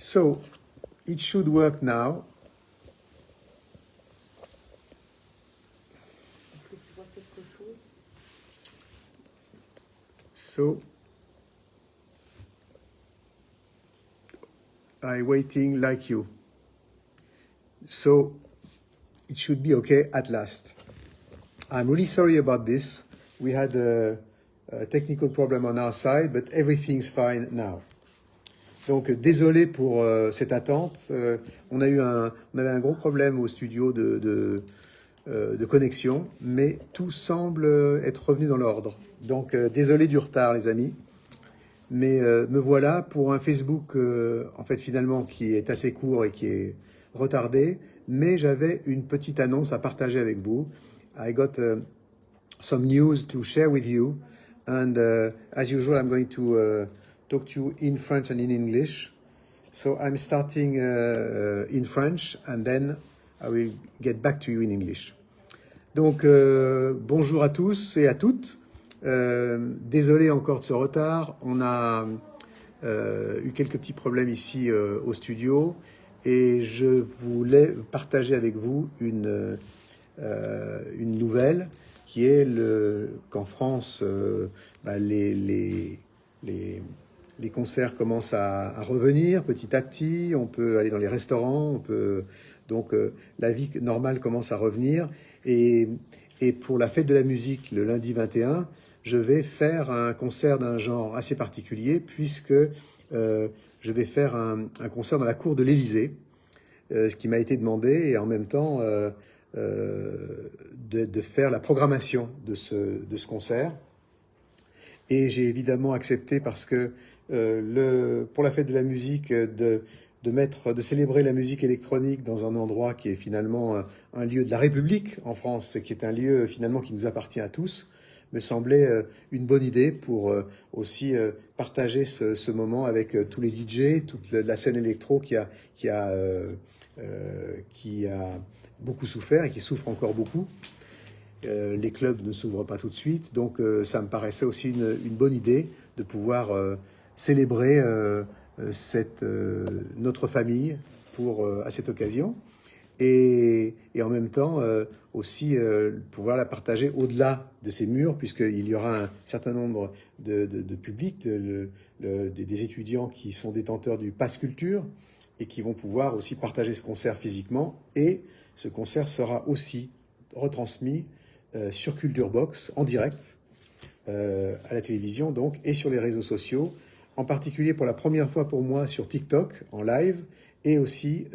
So it should work now. So I'm waiting like you. So it should be okay at last. I'm really sorry about this. We had a technical problem on our side, but everything's fine now. Donc désolé pour cette attente. On avait un gros problème au studio de connexion, mais tout semble être revenu dans l'ordre. Donc désolé du retard, les amis. Mais me voilà pour un Facebook, en fait, finalement, qui est assez court et qui est retardé. Mais j'avais une petite annonce à partager avec vous. I got some news to share with you. And as usual, I'm going to talk to you in French and in English. So I'm starting in French and then I will get back to you in English. Donc, bonjour à tous et à toutes. Désolé encore de ce retard. On a eu quelques petits problèmes ici au studio et je voulais partager avec vous une nouvelle qui est qu'en France, les concerts commencent à revenir petit à petit. On peut aller dans les restaurants, donc la vie normale commence à revenir. Et pour la fête de la musique, le lundi 21, je vais faire un concert d'un genre assez particulier puisque je vais faire un concert dans la cour de l'Élysée, ce qui m'a été demandé, et en même temps de faire la programmation de ce concert. Et j'ai évidemment accepté parce que pour la fête de la musique, de célébrer la musique électronique dans un endroit qui est finalement un lieu de la République en France, qui est un lieu finalement qui nous appartient à tous, me semblait une bonne idée pour aussi partager ce moment avec tous les DJ, toute la scène électro qui a beaucoup souffert et qui souffre encore beaucoup. Les clubs ne s'ouvrent pas tout de suite, donc ça me paraissait aussi une bonne idée de pouvoir célébrer notre famille à cette occasion et en même temps aussi pouvoir la partager au-delà de ces murs, puisqu'il y aura un certain nombre de publics, des étudiants qui sont détenteurs du Pass Culture et qui vont pouvoir aussi partager ce concert physiquement, et ce concert sera aussi retransmis sur Culture Box en direct à la télévision donc, et sur les réseaux sociaux, en particulier pour la première fois pour moi sur TikTok en live et aussi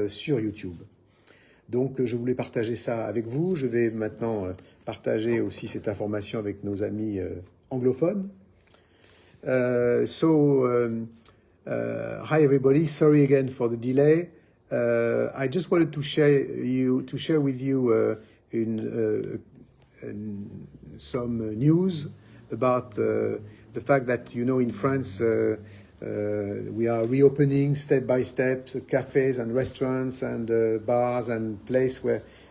sur YouTube. Donc je voulais partager ça avec vous. Je vais maintenant partager aussi cette information avec nos amis anglophones. Hi everybody, sorry again for the delay. I just wanted to share with you some news about the fact that, in France, we are reopening step by step cafes and restaurants and bars and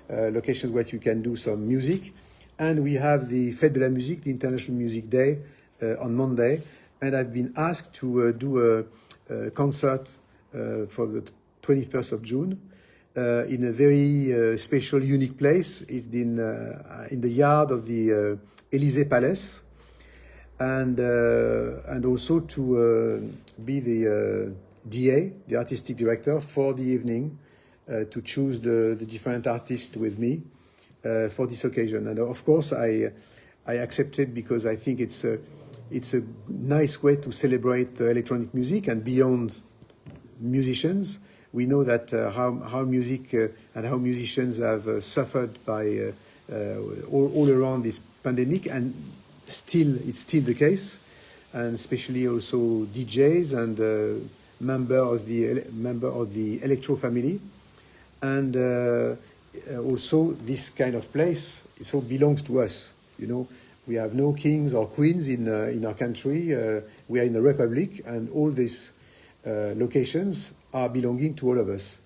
locations where you can do some music. And we have the Fête de la Musique, the International Music Day, on Monday. And I've been asked to do a concert for the 21st of June. In a very special, unique place. It's in the yard of the Élysée Palace, and also to be the DA, the artistic director, for the evening, to choose the different artists with me for this occasion. And of course, I accepted because I think it's a nice way to celebrate electronic music and beyond musicians. We know that how music and how musicians have suffered by all around this pandemic, and it's still the case, and especially also DJs and member of the electro family, and also this kind of place. It all belongs to us. We have no kings or queens in our country. We are in a republic, and all these locations are belonging to all of us,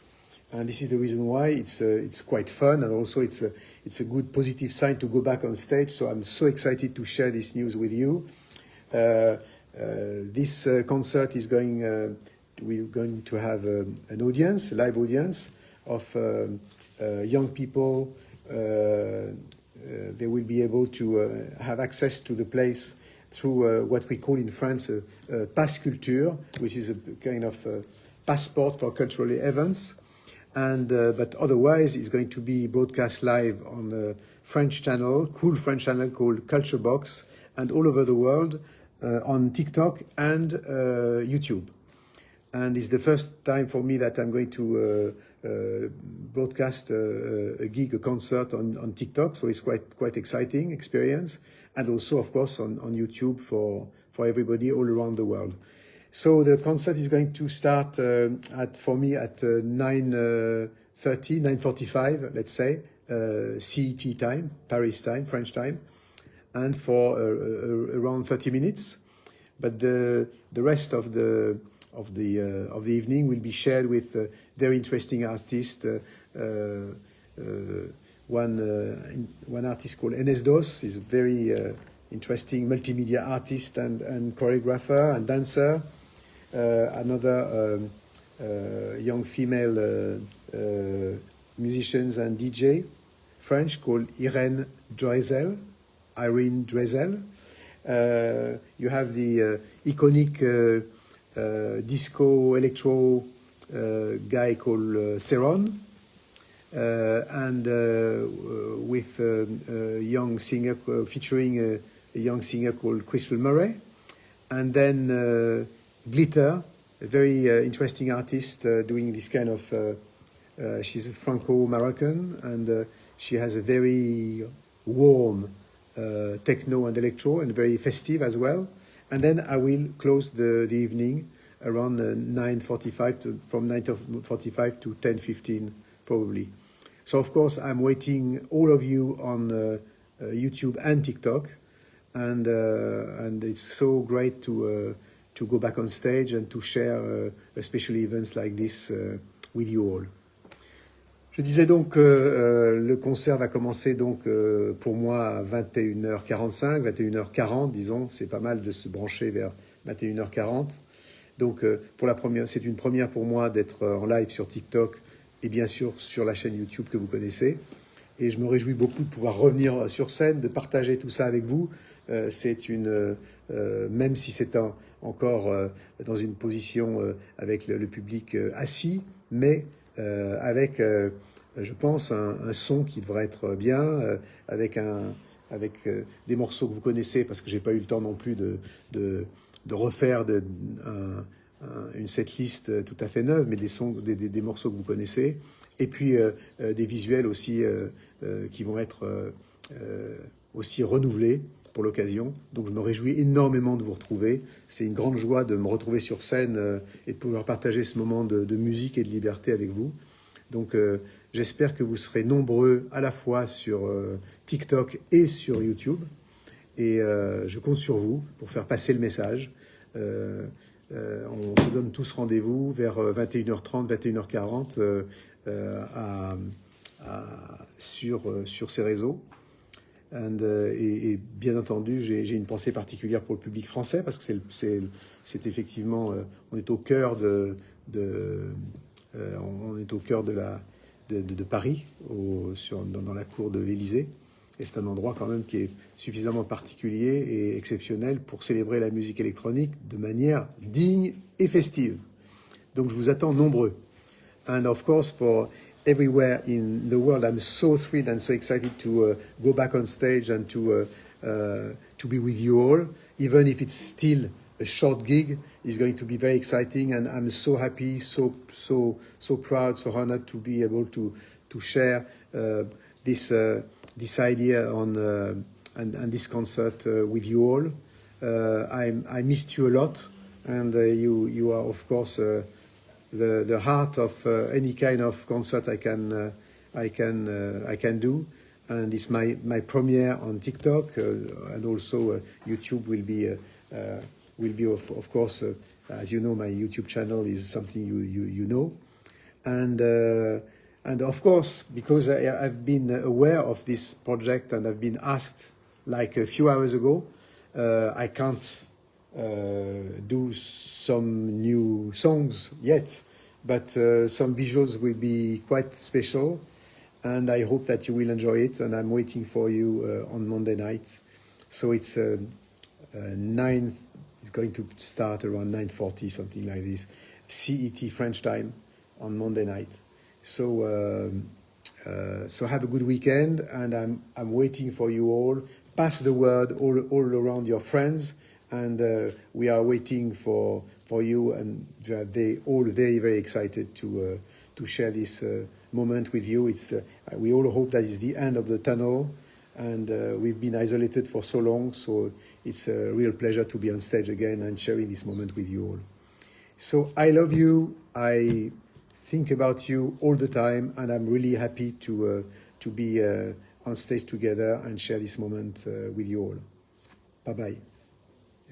and this is the reason why it's quite fun, and also it's a good positive sign to go back on stage. So I'm so excited to share this news with you. This concert is going we're going to have an audience, a live audience of young people. They will be able to have access to the place through what we call in France a passe culture, which is a kind of passport for cultural events. And but otherwise, it's going to be broadcast live on a French channel, cool French channel called Culture Box, and all over the world on TikTok and YouTube. And it's the first time for me that I'm going to broadcast a gig, a concert on TikTok. So it's quite exciting experience. And also, of course, on YouTube for everybody all around the world. So the concert is going to start for me at 9:45, let's say, CET time, Paris time, French time, and for around 30 minutes. But the rest of the evening will be shared with very interesting artists. One artist called Enes Dos is a very interesting multimedia artist and choreographer and dancer. Another young female musicians and DJ, French, called Irene Dresel. You have the iconic disco electro guy called Ceron, and with a young singer featuring a young singer called Crystal Murray, and then Glitter, a very interesting artist doing this kind of. She's a Franco-Moroccan, and she has a very warm techno and electro, and very festive as well. And then I will close the evening around 9:45 from 9:45 to 10:15 probably. So of course I'm waiting all of you on YouTube and TikTok, and it's so great to go back on stage and to share especially events like this with you all. Je disais donc que le concert va commencer donc pour moi à 21h45, 21h40 disons, c'est pas mal de se brancher vers 21h40. Donc pour la première, c'est une première pour moi d'être en live sur TikTok et bien sûr sur la chaîne YouTube que vous connaissez. Et je me réjouis beaucoup de pouvoir revenir sur scène, de partager tout ça avec vous. C'est une, même si c'est encore dans une position avec le public assis, mais avec, je pense, un son qui devrait être bien, avec des morceaux que vous connaissez, parce que j'ai pas eu le temps non plus de refaire une setlist tout à fait neuve, mais des morceaux que vous connaissez, et puis des visuels aussi qui vont être aussi renouvelés pour l'occasion. Donc je me réjouis énormément de vous retrouver. C'est une grande joie de me retrouver sur scène et de pouvoir partager ce moment de musique et de liberté avec vous. Donc j'espère que vous serez nombreux à la fois sur TikTok et sur YouTube. Et je compte sur vous pour faire passer le message. On se donne tous rendez-vous vers 21h30, 21h40 sur ces réseaux. Et bien entendu, j'ai une pensée particulière pour le public français parce que c'est effectivement, on est au cœur de Paris, dans la cour de l'Élysée. Et c'est un endroit quand même qui est suffisamment particulier et exceptionnel pour célébrer la musique électronique de manière digne et festive. Donc je vous attends nombreux. And of course, for everywhere in the world, I'm so thrilled and so excited to go back on stage and to be with you all, even if it's still a short gig. It's going to be very exciting, and I'm so happy, so proud, so honored to be able to share this idea and this concert with you all. I missed you a lot, and you are of course the heart of any kind of concert I can do, and it's my premiere on TikTok, and also YouTube will be of course, as you know, my YouTube channel is something you know, and of course, because I've been aware of this project and I've been asked like a few hours ago, I can't do some new songs yet, but some visuals will be quite special, and I hope that you will enjoy it. And I'm waiting for you on Monday night. So it's 9. It's going to start around 9:40, something like this, CET French time on Monday night. So so have a good weekend, and I'm waiting for you all. Pass the word all around your friends, and we are waiting for you, and they all very excited to share this moment with you. We all hope that it's the end of the tunnel, and we've been isolated for so long, so it's a real pleasure to be on stage again and sharing this moment with you all. So I love you. I think about you all the time, and I'm really happy to be on stage together and share this moment with you all. Bye bye.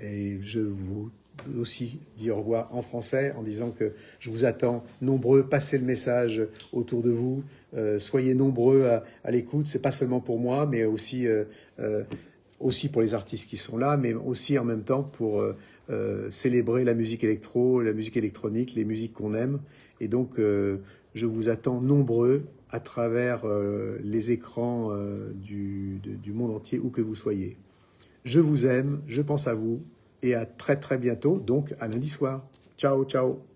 Et je vous aussi dis au revoir en français en disant que je vous attends nombreux, passez le message autour de vous, soyez nombreux à l'écoute. C'est pas seulement pour moi, mais aussi pour les artistes qui sont là, mais aussi en même temps pour célébrer la musique électro, la musique électronique, les musiques qu'on aime. Et donc, je vous attends nombreux à travers les écrans du monde entier, où que vous soyez. Je vous aime, je pense à vous, et à très très bientôt, donc à lundi soir. Ciao, ciao.